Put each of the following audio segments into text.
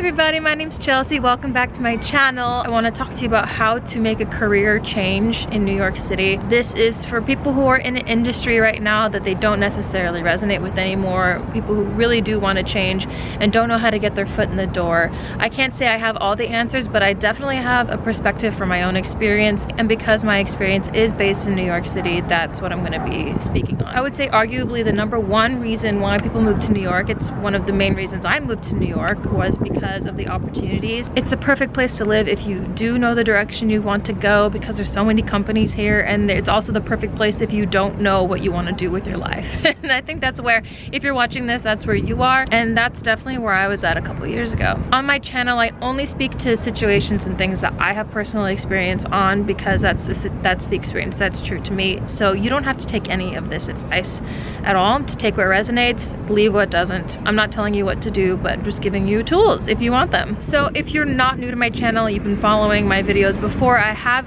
everybody, my name's Chelsea. Welcome back to my channel. I want to talk to you about how to make a career change in New York City. This is for people who are in an industry right now that they don't necessarily resonate with anymore, people who really do want to change and don't know how to get their foot in the door. I can't say I have all the answers, but I definitely have a perspective from my own experience, and because my experience is based in New York City, that's what I'm going to be speaking on. I would say arguably the number one reason why people move to New York, it's one of the main reasons I moved to New York, was because of the opportunities. It's the perfect place to live if you do know the direction you want to go, because there's so many companies here, and it's also the perfect place if you don't know what you want to do with your life. And I think that's where, if you're watching this, that's where you are, and that's definitely where I was at a couple years ago. On my channel, I only speak to situations and things that I have personal experience on, because that's the experience that's true to me. So you don't have to take any of this advice at all. To take what resonates, leave what doesn't. I'm not telling you what to do, but I'm just giving you tools if you want them. So if you're not new to my channel, you've been following my videos before, I have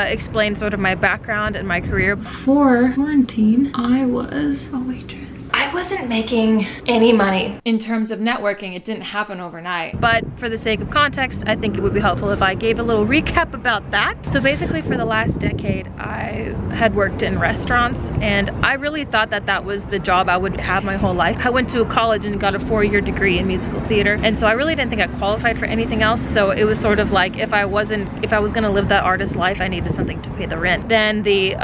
explained sort of my background and my career. Before quarantine, I was a waitress. I wasn't making any money in terms of networking. It didn't happen overnight. But for the sake of context, I think it would be helpful if I gave a little recap about that. So basically for the last decade, I had worked in restaurants, and I really thought that that was the job I would have my whole life. I went to college and got a 4-year degree in musical theater, and so I really didn't think I qualified for anything else. So it was sort of like, if I was gonna live that artist life, I needed something to pay the rent. Then the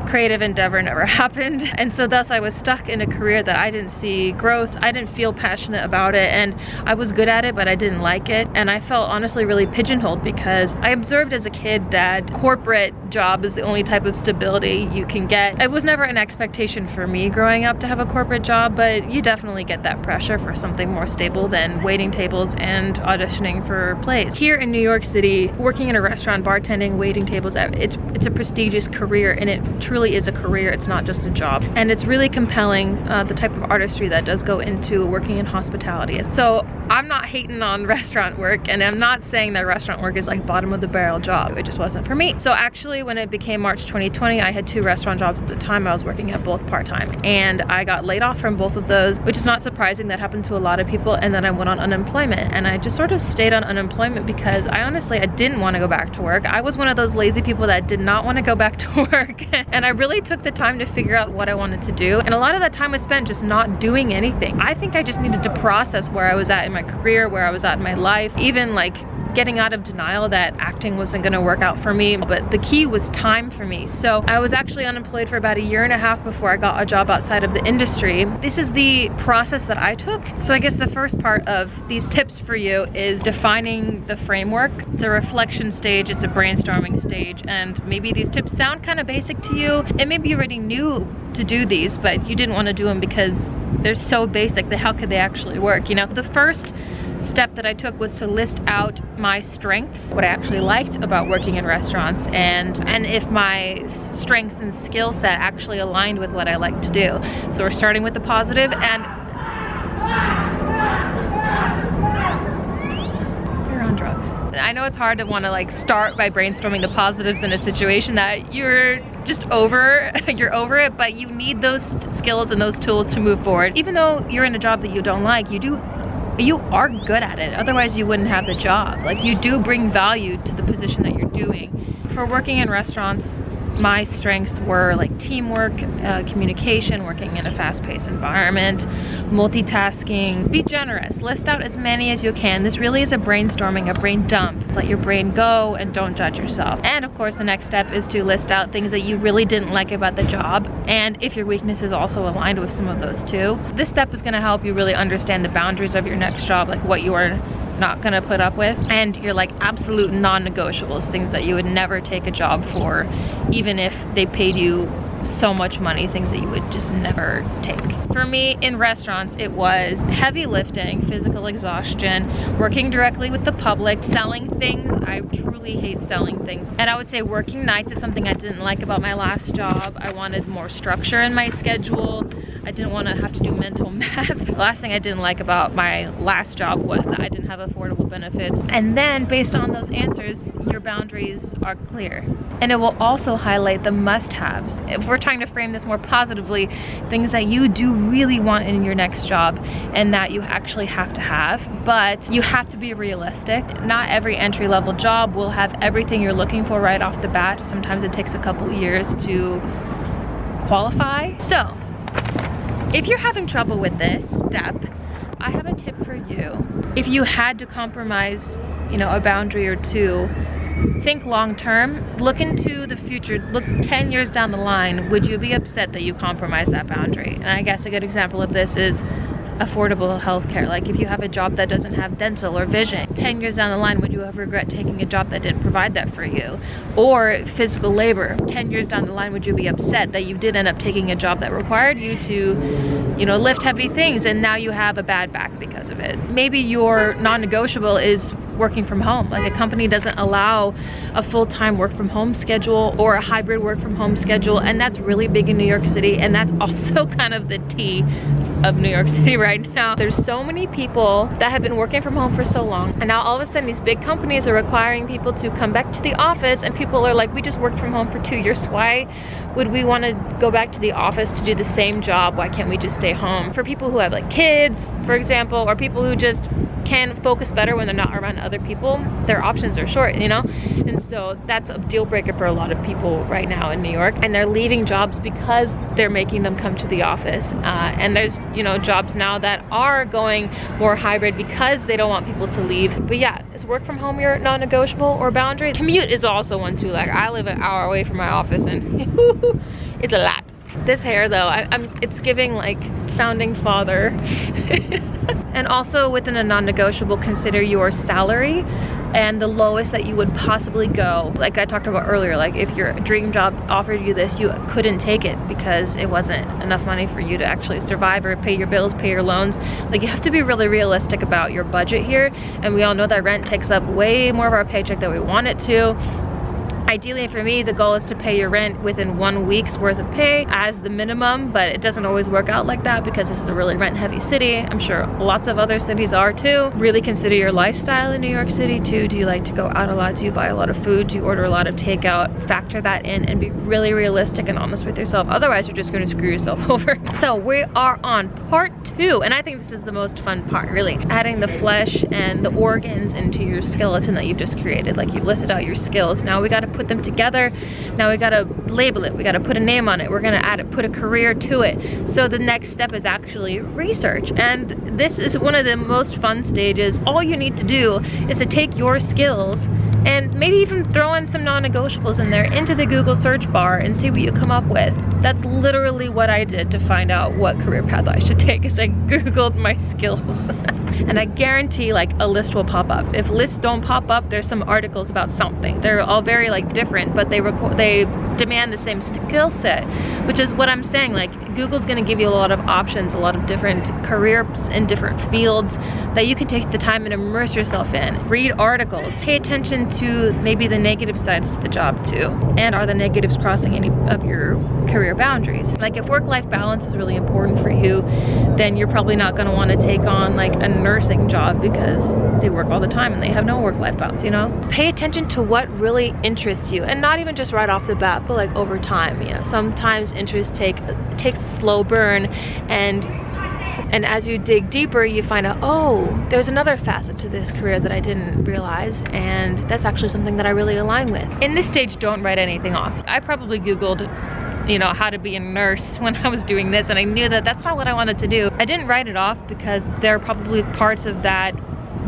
creative endeavor never happened, and so thus I was stuck in a career that I didn't see growth. I didn't feel passionate about it, and I was good at it, but I didn't like it, and I felt honestly really pigeonholed, because I observed as a kid that corporate job is the only type of stability you can get. It was never an expectation for me growing up to have a corporate job, but you definitely get that pressure for something more stable than waiting tables and auditioning for plays. Here in New York City, working in a restaurant, bartending, waiting tables, it's a prestigious career, and it truly is a career. It's not just a job, and it's really compelling, the type of artistry that does go into working in hospitality. So I'm not hating on restaurant work, and I'm not saying that restaurant work is like bottom of the barrel job. It just wasn't for me. So actually, when it became March 2020, I had 2 restaurant jobs at the time. I was working at both part-time, and I got laid off from both of those, which is not surprising. That happened to a lot of people. And then I went on unemployment, and I just sort of stayed on unemployment because I didn't want to go back to work. I was one of those lazy people that did not want to go back to work, and I really took the time to figure out what I wanted to do, and a lot of that time was spent just not doing anything. I think I just needed to process where I was at in my career, where I was at in my life, even like getting out of denial that acting wasn't gonna work out for me. But the key was time for me. So I was actually unemployed for about 1.5 years before I got a job outside of the industry. This is the process that I took. So I guess the first part of these tips for you is defining the framework. It's a reflection stage, it's a brainstorming stage, and maybe these tips sound kind of basic to you, and maybe you already knew to do these, but you didn't want to do them because they're so basic that how could they actually work? You know, the first step that I took was to list out my strengths, what I actually liked about working in restaurants, and if my strengths and skill set actually aligned with what I like to do. So we're starting with the positive, and you're on drugs. I know it's hard to want to like start by brainstorming the positives in a situation that you're just over, you're over it, but you need those skills and those tools to move forward. Even though you're in a job that you don't like, you are good at it. Otherwise you wouldn't have the job. Like, you do bring value to the position that you're doing. For working in restaurants, my strengths were like teamwork, communication, working in a fast-paced environment, multitasking. Be generous, list out as many as you can. This really is a brainstorming, a brain dump. Let your brain go and don't judge yourself. And of course, the next step is to list out things that you really didn't like about the job, and if your weaknesses also aligned with some of those too. This step is gonna help you really understand the boundaries of your next job, like what you are not gonna put up with, and your like absolute non-negotiables, things that you would never take a job for, even if they paid you so much money, things that you would just never take. For me, in restaurants, it was heavy lifting, physical exhaustion, working directly with the public, selling things. I truly hate selling things. And I would say working nights is something I didn't like about my last job. I wanted more structure in my schedule. I didn't want to have to do mental math. The last thing I didn't like about my last job was that I didn't have affordable benefits. And then based on those answers, your boundaries are clear. And it will also highlight the must-haves. If we're trying to frame this more positively, things that you do really want in your next job and that you actually have to have, but you have to be realistic. Not every entry-level job will have everything you're looking for right off the bat. Sometimes it takes a couple years to qualify. So, if you're having trouble with this step, I have a tip for you. If you had to compromise, you know, a boundary or two, think long term, look into the future, look 10 years down the line. Would you be upset that you compromised that boundary? And I guess a good example of this is affordable healthcare. Like if you have a job that doesn't have dental or vision, 10 years down the line, would you have regret taking a job that didn't provide that for you? Or physical labor, 10 years down the line, would you be upset that you did end up taking a job that required you to, you know, lift heavy things and now you have a bad back because of it? Maybe your non-negotiable is working from home. Like a company doesn't allow a full-time work from home schedule or a hybrid work from home schedule, and that's really big in New York City, and that's also kind of the tea of New York City right now. There's so many people that have been working from home for so long, and now all of a sudden these big companies are requiring people to come back to the office, and people are like, we just worked from home for 2 years. Why would we want to go back to the office to do the same job? Why can't we just stay home? For people who have like kids, for example, or people who just can focus better when they're not around other people, their options are short, you know? And so that's a deal breaker for a lot of people right now in New York, and they're leaving jobs because they're making them come to the office. And there's, you know, jobs now that are going more hybrid because they don't want people to leave. But yeah, is work from home your non-negotiable or boundary? Commute is also one too. Like I live an hour away from my office and it's a lot. This hair though, it's giving like founding father. And also within a non-negotiable, consider your salary and the lowest that you would possibly go. Like I talked about earlier, like if your dream job offered you this, you couldn't take it because it wasn't enough money for you to actually survive or pay your bills, pay your loans. Like you have to be really realistic about your budget here. And we all know that rent takes up way more of our paycheck than we want it to. Ideally for me, the goal is to pay your rent within 1 week's worth of pay as the minimum, but it doesn't always work out like that because this is a really rent heavy city. I'm sure lots of other cities are too. Really consider your lifestyle in New York City too. Do you like to go out a lot? Do you buy a lot of food? Do you order a lot of takeout? Factor that in and be really realistic and honest with yourself. Otherwise, you're just gonna screw yourself over. So we are on part 2, and I think this is the most fun part, really. Adding the flesh and the organs into your skeleton that you've just created. Like you've listed out your skills. Now we gotta put them together. Now we gotta label it. We gotta put a name on it. We're gonna add it, put a career to it. So the next step is actually research. And this is one of the most fun stages. All you need to do is to take your skills and maybe even throw in some non-negotiables in there into the Google search bar and see what you come up with. That's literally what I did to find out what career path I should take, is I Googled my skills. And I guarantee like a list will pop up. If lists don't pop up, there's some articles about something. They're all very like different, but they demand the same skill set, which is what I'm saying. Like Google's gonna give you a lot of options, a lot of different careers in different fields that you can take the time and immerse yourself in. Read articles, pay attention to maybe the negative sides to the job too. And are the negatives crossing any of your career boundaries? Like if work-life balance is really important for you, then you're probably not gonna wanna take on like a nursing job because they work all the time and they have no work-life balance, you know? Pay attention to what really interests you, and not even just right off the bat, but like over time, you know? Sometimes interests takes a slow burn, and as you dig deeper, you find out, oh, there's another facet to this career that I didn't realize, and that's actually something that I really align with. In this stage, don't write anything off. I probably Googled, you know, how to be a nurse when I was doing this, and I knew that that's not what I wanted to do. I didn't write it off because there are probably parts of that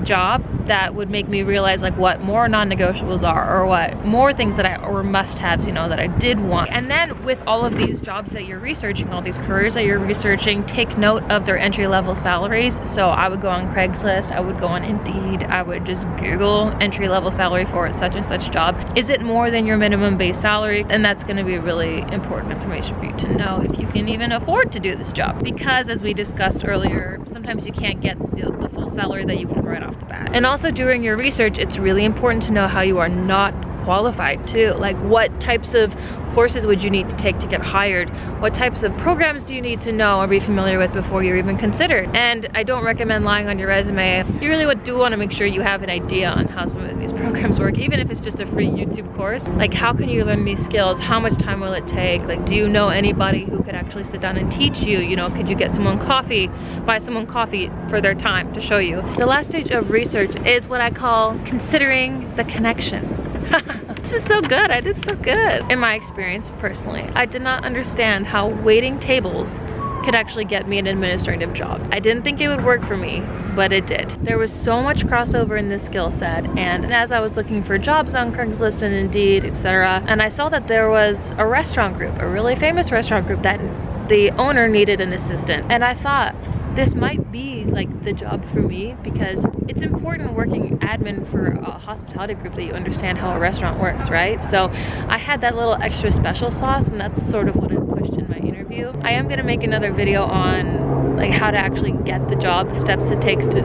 job that would make me realize like what more non-negotiables are, or what more things that or must-haves, you know, that I did want. And then with all of these jobs that you're researching, all these careers that you're researching, take note of their entry-level salaries. So I would go on Craigslist, I would go on Indeed, I would just Google entry-level salary for such and such job. Is it more than your minimum base salary? And that's going to be really important information for you to know if you can even afford to do this job, because as we discussed earlier, sometimes you can't get the full salary that you can right off the bat. And also during your research, it's really important to know how you are not qualified too. Like, what types of courses would you need to take to get hired? What types of programs do you need to know or be familiar with before you're even considered? And I don't recommend lying on your resume. You really do want to make sure you have an idea on how some of these programs work, even if it's just a free YouTube course. Like, how can you learn these skills? How much time will it take? Like, do you know anybody who could actually sit down and teach you? You know, could you get someone coffee, buy someone coffee for their time to show you? The last stage of research is what I call considering the connection. This is so good. I did so good. In my experience, personally, I did not understand how waiting tables could actually get me an administrative job. I didn't think it would work for me, but it did. There was so much crossover in this skill set, and as I was looking for jobs on Craigslist and Indeed, etc., and I saw that there was a restaurant group, a really famous restaurant group, that the owner needed an assistant, and I thought, this might be like the job for me, because it's important working admin for a hospitality group that you understand how a restaurant works, right? So I had that little extra special sauce, and that's sort of what I pushed in my interview. I am gonna make another video on like how to actually get the job, the steps it takes to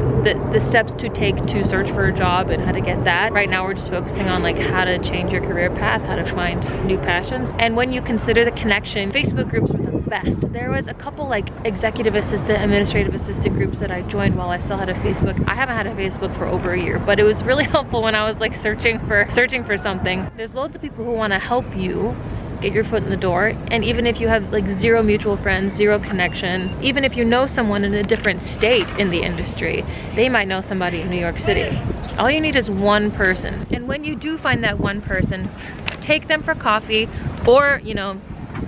the steps to take to search for a job and how to get that. Right now we're just focusing on like how to change your career path, how to find new passions. And when you consider the connection, Facebook groups were the best. There was a couple like executive assistant, administrative assistant groups that I joined while I still had a Facebook. I haven't had a Facebook for over a year, but it was really helpful when I was like searching for something. There's loads of people who want to help you get your foot in the door, and even if you have like zero mutual friends, zero connection, even if you know someone in a different state in the industry, they might know somebody in New York City. All you need is one person, and when you do find that one person, take them for coffee, or you know,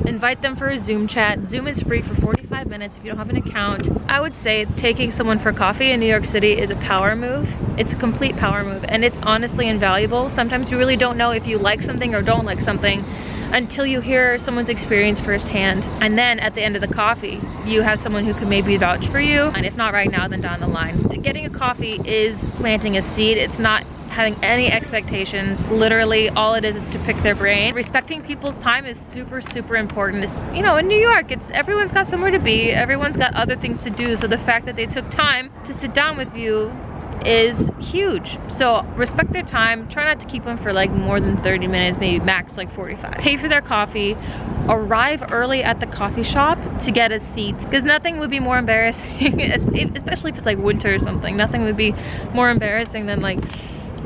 invite them for a Zoom chat. Zoom is free for 45 minutes if you don't have an account. I would say taking someone for coffee in New York City is a power move. It's a complete power move, and it's honestly invaluable. Sometimes you really don't know if you like something or don't like something until you hear someone's experience firsthand. And then at the end of the coffee, you have someone who can maybe vouch for you. And if not right now, then down the line. Getting a coffee is planting a seed. It's not having any expectations. Literally all it is to pick their brain. Respecting people's time is super, super important. It's, you know, in New York, everyone's got somewhere to be, everyone's got other things to do, so the fact that they took time to sit down with you is huge. So respect their time. Try not to keep them for like more than 30 minutes, maybe max like 45. Pay for their coffee. Arrive early at the coffee shop to get a seat, because nothing would be more embarrassing, especially if it's like winter or something. Nothing would be more embarrassing than like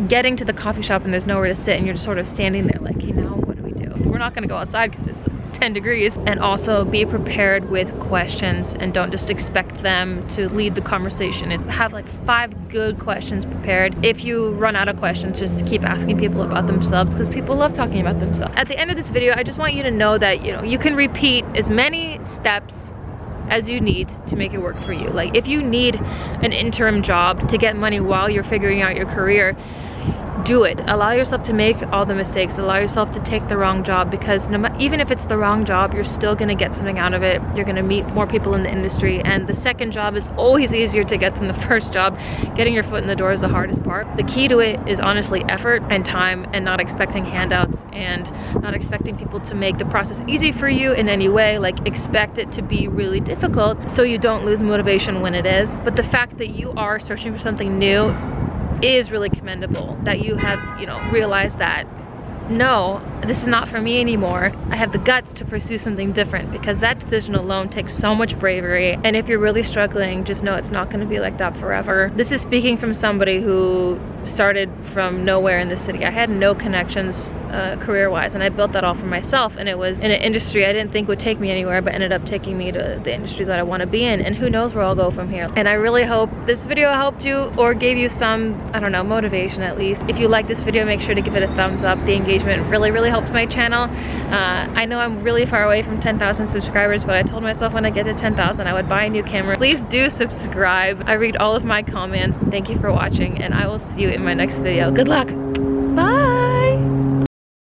getting to the coffee shop and there's nowhere to sit, and you're just sort of standing there like, hey, now what do we do? We're not gonna go outside because it's 10 degrees. And also be prepared with questions, and don't just expect them to lead the conversation. Have like 5 good questions prepared. If you run out of questions, just keep asking people about themselves, because people love talking about themselves. At the end of this video, I just want you to know that, you know, you can repeat as many steps as you need to make it work for you. Like, if you need an interim job to get money while you're figuring out your career, do it. Allow yourself to make all the mistakes. Allow yourself to take the wrong job, because even if it's the wrong job, you're still gonna get something out of it. You're gonna meet more people in the industry, and the second job is always easier to get than the first job. Getting your foot in the door is the hardest part. The key to it is honestly effort and time, and not expecting handouts, and not expecting people to make the process easy for you in any way. Like, expect it to be really difficult so you don't lose motivation when it is. But the fact that you are searching for something new is really commendable, that you have, you know, realized that, no, this is not for me anymore. I have the guts to pursue something different, because that decision alone takes so much bravery. And if you're really struggling, just know it's not going to be like that forever. This is speaking from somebody who started from nowhere in the city. I had no connections career-wise, and I built that all for myself, and it was in an industry I didn't think would take me anywhere, but ended up taking me to the industry that I want to be in, and who knows where I'll go from here. And I really hope this video helped you, or gave you some, I don't know, motivation at least. If you like this video, make sure to give it a thumbs up. The engagement really, really helps my channel. I know I'm really far away from 10,000 subscribers, but I told myself when I get to 10,000 I would buy a new camera. Please do subscribe. I read all of my comments. Thank you for watching, and I will see you in my next video. Good luck. Bye.